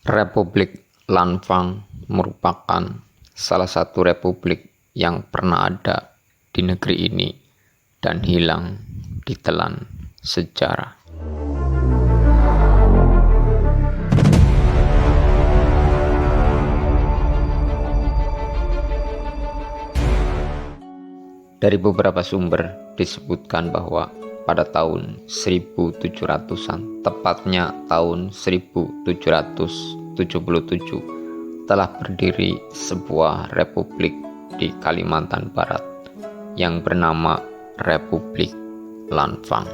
Republik Lanfang merupakan salah satu republik yang pernah ada di negeri ini dan hilang ditelan sejarah. Dari beberapa sumber disebutkan bahwa pada tahun 1700-an, tepatnya tahun 1777, telah berdiri sebuah republik di Kalimantan Barat yang bernama Republik Lanfang.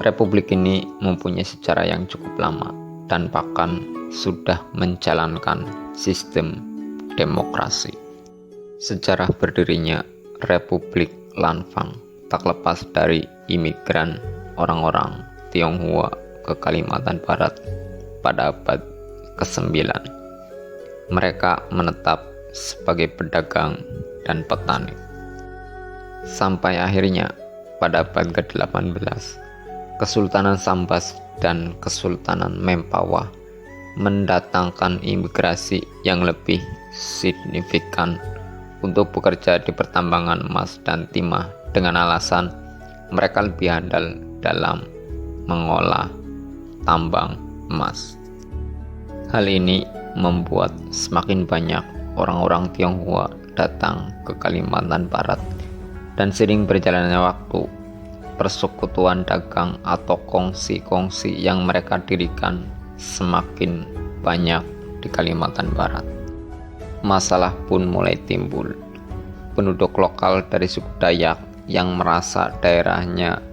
Republik ini mempunyai sejarah yang cukup lama dan bahkan sudah menjalankan sistem demokrasi. Sejarah berdirinya Republik Lanfang tak lepas dari imigran orang-orang Tionghoa ke Kalimantan Barat pada abad ke-9. Mereka menetap sebagai pedagang dan petani. Sampai akhirnya pada abad ke-18, Kesultanan Sambas dan Kesultanan Mempawah mendatangkan imigrasi yang lebih signifikan untuk bekerja di pertambangan emas dan timah dengan alasan mereka lebih handal dalam mengolah tambang emas. Hal ini membuat semakin banyak orang-orang Tionghoa datang ke Kalimantan Barat, dan seiring berjalannya waktu, persekutuan dagang atau kongsi-kongsi yang mereka dirikan semakin banyak di Kalimantan Barat. Masalah pun mulai timbul. Penduduk lokal dari suku Dayak yang merasa daerahnya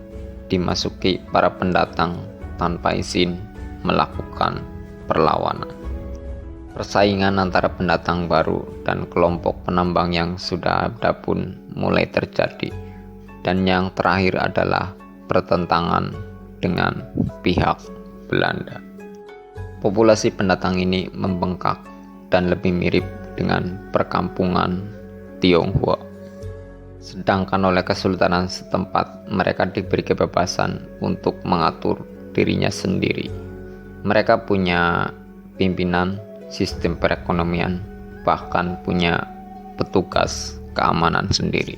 dimasuki para pendatang tanpa izin melakukan perlawanan. Persaingan antara pendatang baru dan kelompok penambang yang sudah ada pun mulai terjadi, dan yang terakhir adalah pertentangan dengan pihak Belanda. Populasi pendatang ini membengkak dan lebih mirip dengan perkampungan Tionghoa. Sedangkan oleh kesultanan setempat, mereka diberi kebebasan untuk mengatur dirinya sendiri. Mereka punya pimpinan, sistem perekonomian, bahkan punya petugas keamanan sendiri.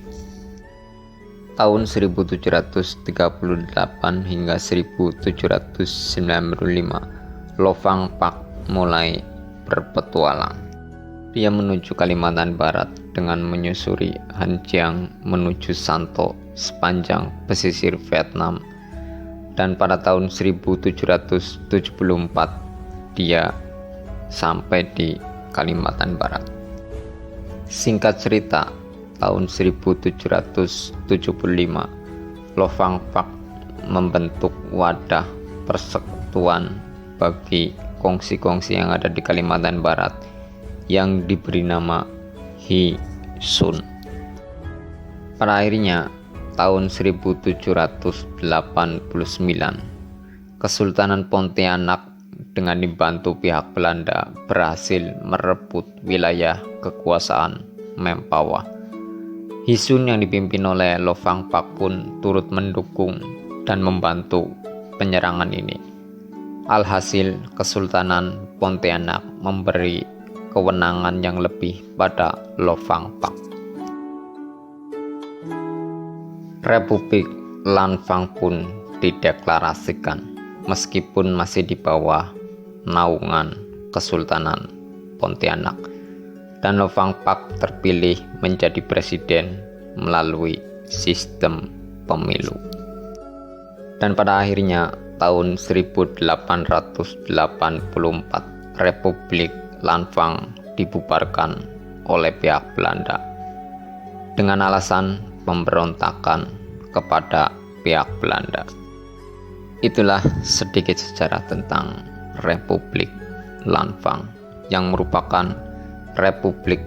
Tahun 1738 hingga 1795, Lo Fang Pak mulai berpetualang. Dia menuju Kalimantan Barat dengan menyusuri Han Giang menuju Santo sepanjang pesisir Vietnam, dan pada tahun 1774 dia sampai di Kalimantan Barat. Singkat cerita, tahun 1775 Lo Fang Pak membentuk wadah persekutuan bagi kongsi-kongsi yang ada di Kalimantan Barat yang diberi nama Hi Sun. Pada akhirnya tahun 1789, Kesultanan Pontianak dengan dibantu pihak Belanda berhasil merebut wilayah kekuasaan Mempawah. Hi Sun yang dipimpin oleh Lo Fang Pak pun turut mendukung dan membantu penyerangan ini. Alhasil, Kesultanan Pontianak memberi kewenangan yang lebih pada Lo Fang Pak. Republik Lanfang pun dideklarasikan meskipun masih di bawah naungan Kesultanan Pontianak, dan Lo Fang Pak terpilih menjadi presiden melalui sistem pemilu. Dan pada akhirnya tahun 1884, Republik Lanfang dibubarkan oleh pihak Belanda dengan alasan pemberontakan kepada pihak Belanda. Itulah sedikit sejarah tentang Republik Lanfang, yang merupakan republik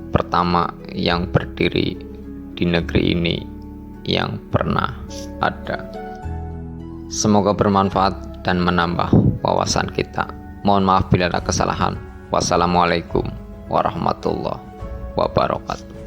pertama yang berdiri di negeri ini yang pernah ada. Semoga bermanfaat dan menambah wawasan kita. Mohon maaf bila ada kesalahan. Wassalamualaikum warahmatullahi wabarakatuh.